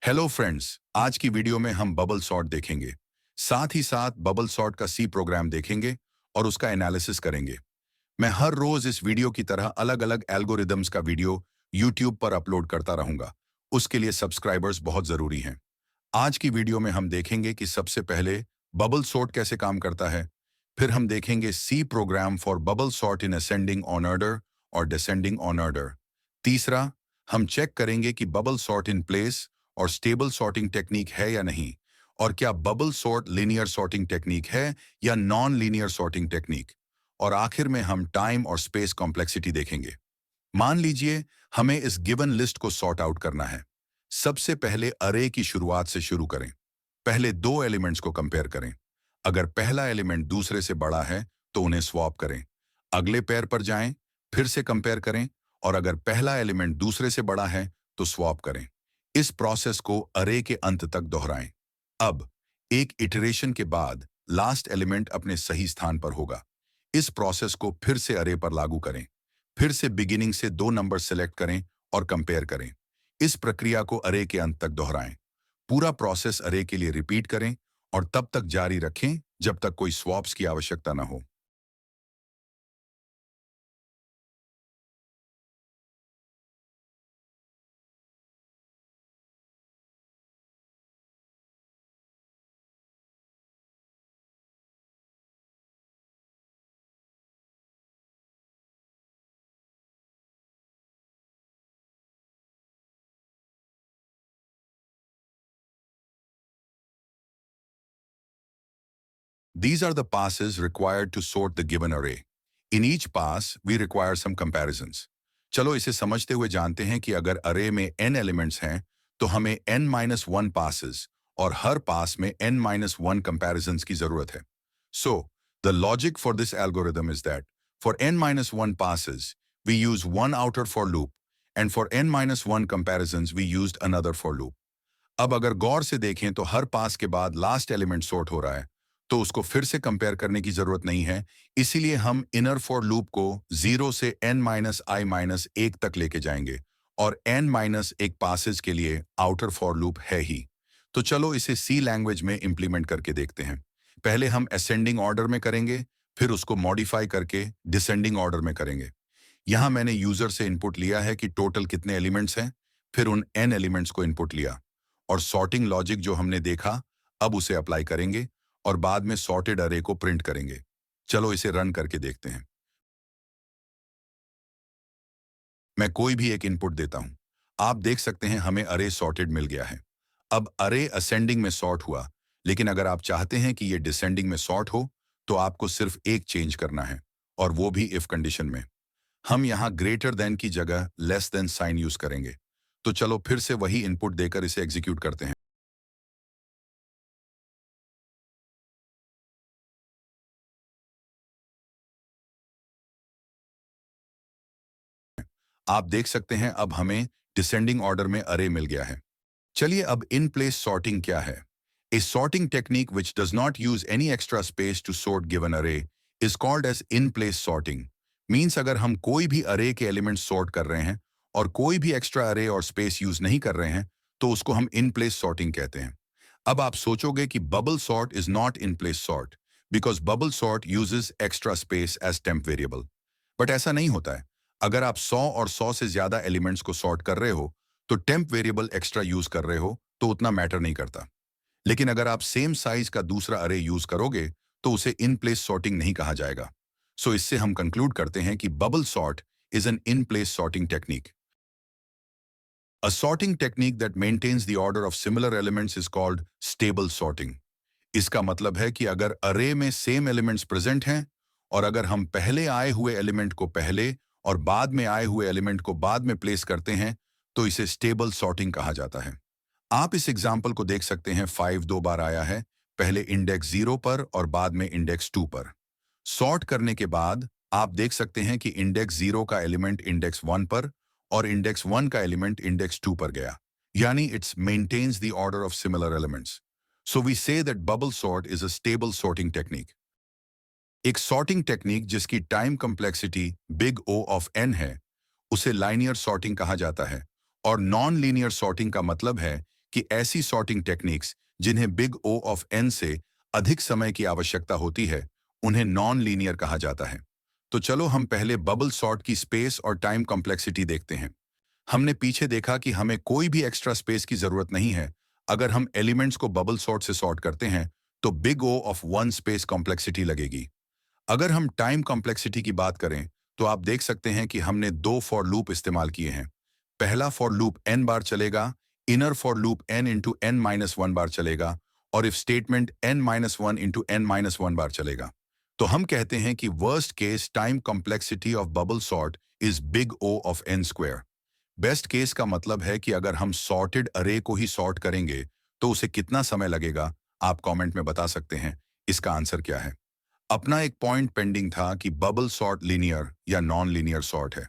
Hello friends, आज की video में हम बबल सॉर्ट देखेंगे। साथ ही साथ बबल सॉर्ट का सी प्रोग्राम देखेंगे और उसका एनालिसिस करेंगे। मैं हर रोज इस वीडियो की तरह अलग-अलग एल्गोरिदम्स का वीडियो यूट्यूब पर अपलोड करता रहूंगा। उसके लिए सब्सक्राइबर्स बहुत जरूरी हैं। आज की वीडियो में हम देखेंगे कि सबसे पहले बबल सॉर्ट कैसे काम करता है। फिर हम देखेंगे C program for bubble sort in ascending on order और डिसेंडिंग ऑन ऑर्डर। तीसरा, हम चेक करेंगे कि बबल सॉर्ट इन प्लेस और स्टेबल सॉर्टिंग टेक्निक है या नहीं, और क्या bubble sort linear sorting technique है या नॉन लीनियर सॉर्टिंग टेक्निक। और आखिर में हम टाइम और स्पेस कॉम्प्लेक्सिटी देखेंगे। मान लीजिए हमें इस गिवन लिस्ट को सॉर्ट आउट करना है। सबसे पहले अरे की शुरुआत से शुरू करें। पहले दो एलिमेंट्स को कंपेयर करें। अगर पहला एलिमेंट दूसरे से बड़ा है तो उन्हें स्वैप करें। अगले पेयर पर जाएं, फिर से कंपेयर करें, और अगर पहला एलिमेंट दूसरे से बड़ा है तो स्वैप करें। इस प्रोसेस को अरे के अंत तक दोहराएं। अब एक इटरेशन के बाद लास्ट एलिमेंट अपने सही स्थान पर होगा। इस प्रोसेस को फिर से अरे पर लागू करें। फिर से बिगिनिंग से दो नंबर सेलेक्ट करें और कंपेयर करें। इस प्रक्रिया को अरे के अंत तक दोहराएं। पूरा प्रोसेस अरे के लिए रिपीट करें और तब तक जारी रखें जब तक कोई स्वैप्स की आवश्यकता न हो। These are the passes required to sort the given array. In each pass, we require some comparisons. चलो इसे समझते हुए जानते हैं कि अगर अरे में n एलिमेंट्स हैं, तो हमें n-1 passes और हर पास में n-1 comparisons की जरूरत है. So, the logic for this algorithm is that for n-1 passes, we use one outer for loop, and for n-1 comparisons, we used another for loop. अब अगर गौर से देखें तो हर पास के बाद लास्ट एलिमेंट सॉर्ट हो रहा है, तो उसको फिर से कंपेयर करने की जरूरत नहीं है। इसीलिए हम इनर फॉर लूप को 0 से n-i-1 तक लेके जाएंगे, और n-1 पासेस के लिए आउटर फॉर लूप है ही। तो चलो इसे सी लैंग्वेज में इंप्लीमेंट करके देखते हैं। पहले हम असेंडिंग ऑर्डर में करेंगे, फिर उसको मॉडिफाई करके डिसेंडिंग ऑर्डर में करेंगे। यहाँ मैंने यूजर से इनपुट लिया है कि टोटल कितने एलिमेंट्स हैं, फिर उन n एलिमेंट्स को इनपुट लिया, और सॉर्टिंग लॉजिक जो हमने देखा, अब उसे अप्लाई करेंगे और बाद में सॉर्टेड अरे को प्रिंट करेंगे। चलो इसे रन करके देखते हैं। मैं कोई भी एक इनपुट देता हूं। आप देख सकते हैं हमें अरे सॉर्टेड मिल गया है। अब अरे असेंडिंग में सॉर्ट हुआ, लेकिन अगर आप चाहते हैं कि ये डिसेंडिंग में सॉर्ट हो, तो आपको सिर्फ एक चेंज करना है, और वो भी इफ कंडीशन में। हम यहाँ ग्रेटर देन की जगह लेस देन साइन यूज करेंगे। तो चलो फिर से वही इनपुट देकर इसे एग्जीक्यूट करते हैं। आप देख सकते हैं अब हमें डिसेंडिंग ऑर्डर में अरे मिल गया है। चलिए अब इन प्लेस सॉर्टिंग क्या है? A sorting technique which does not use any extra space to sort given array is called as in-place sorting. Means अगर हम कोई भी array के एलिमेंट सॉर्ट कर रहे हैं और कोई भी एक्स्ट्रा array और स्पेस यूज नहीं कर रहे हैं, तो उसको हम in-place sorting कहते हैं। अब आप सोचोगे कि bubble sort is not in-place sort because bubble sort uses extra space as temp variable. But ऐसा नहीं होता है। अगर आप 100 और 100 से ज्यादा एलिमेंट्स को सॉर्ट कर रहे हो, तो टेम्प वेरिएबल एक्स्ट्रा यूज कर रहे हो, तो उतना मैटर नहीं करता। लेकिन अगर आप सेम साइज का दूसरा अरे यूज करोगे, तो उसे इन प्लेस सॉर्टिंग नहीं कहा जाएगा। सो इससे हम कंक्लूड करते हैं कि bubble sort is an in place sorting technique. A sorting technique that maintains the order of similar elements is called stable sorting. इसका मतलब है कि अगर अरे में सेम एलिमेंट्स प्रेजेंट हैं, और अगर हम पहले आए हुए एलिमेंट को पहले और बाद में आए हुए एलिमेंट को बाद में प्लेस करते हैं, तो इसे स्टेबल सॉर्टिंग कहा जाता है। आप इस एग्जाम्पल को देख सकते हैं। 5 दो बार आया है, पहले इंडेक्स 0 पर और बाद में इंडेक्स 2 पर। सॉर्ट करने के बाद आप देख सकते हैं कि इंडेक्स 0 का एलिमेंट इंडेक्स 1 पर और इंडेक्स 1 का एलिमेंट इंडेक्स 2 पर गया, यानी it's maintains the order of similar elements. So we say that bubble sort is a stable sorting technique. एक सॉर्टिंग टेक्निक जिसकी time complexity big O of n है, उसे लाइनियर सॉर्टिंग कहा जाता है, और नॉन लीनियर सॉर्टिंग का मतलब है कि ऐसी सॉर्टिंग टेक्निक्स जिन्हें बिग ओ ऑफ एन से अधिक समय की आवश्यकता होती है, उन्हें नॉन लीनियर कहा जाता है। तो चलो हम पहले बबल सॉर्ट की स्पेस और टाइम कॉम्प्लेक्सिटी देखते हैं। हमने पीछे देखा कि हमें कोई भी एक्स्ट्रा स्पेस की जरूरत नहीं है। अगर हम एलिमेंट्स को बबल सॉर्ट से सॉर्ट करते हैं तो big O of one space complexity लगेगी। अगर हम टाइम कॉम्प्लेक्सिटी की बात करें तो आप देख सकते हैं कि हमने दो फॉर लूप इस्तेमाल किए हैं। पहला फॉर लूप n बार चलेगा, inner for loop n into n minus one बार चलेगा और if statement n minus one into n minus one बार चलेगा। तो हम कहते हैं कि worst case time complexity of bubble sort is big O of N square. Best case का मतलब है कि अगर हम सॉर्टेड अरे को ही सॉर्ट करेंगे तो उसे कितना समय लगेगा, आप कमेंट में बता सकते हैं। इसका आंसर क्या है? अपना एक पॉइंट पेंडिंग था कि बबल सॉर्ट लीनियर या नॉन लीनियर सॉर्ट है।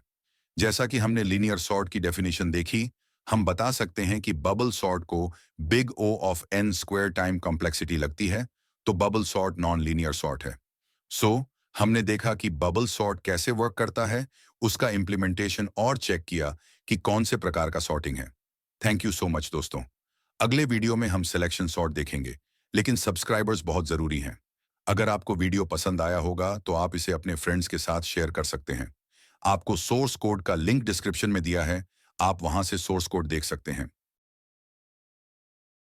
जैसा कि हमने लीनियर सॉर्ट की डेफिनेशन देखी, हम बता सकते हैं कि बबल सॉर्ट को big O of N square time complexity लगती है, तो bubble sort non linear sort है। हमने देखा कि बबल सॉर्ट कैसे वर्क करता है, उसका इम्प्लीमेंटेशन और चेक किया कि कौन से प्रकार का सॉर्टिंग है। थैंक यू सो मच दोस्तों। अगले वीडियो में हम सिलेक्शन सॉर्ट देखेंगे, लेकिन सब्सक्राइबर्स बहुत जरूरी हैं। अगर आपको वीडियो पसंद आया होगा तो आप इसे अपने फ्रेंड्स के साथ शेयर कर सकते हैं। आपको सोर्स कोड का लिंक डिस्क्रिप्शन में दिया है, आप वहां से सोर्स कोड देख सकते हैं।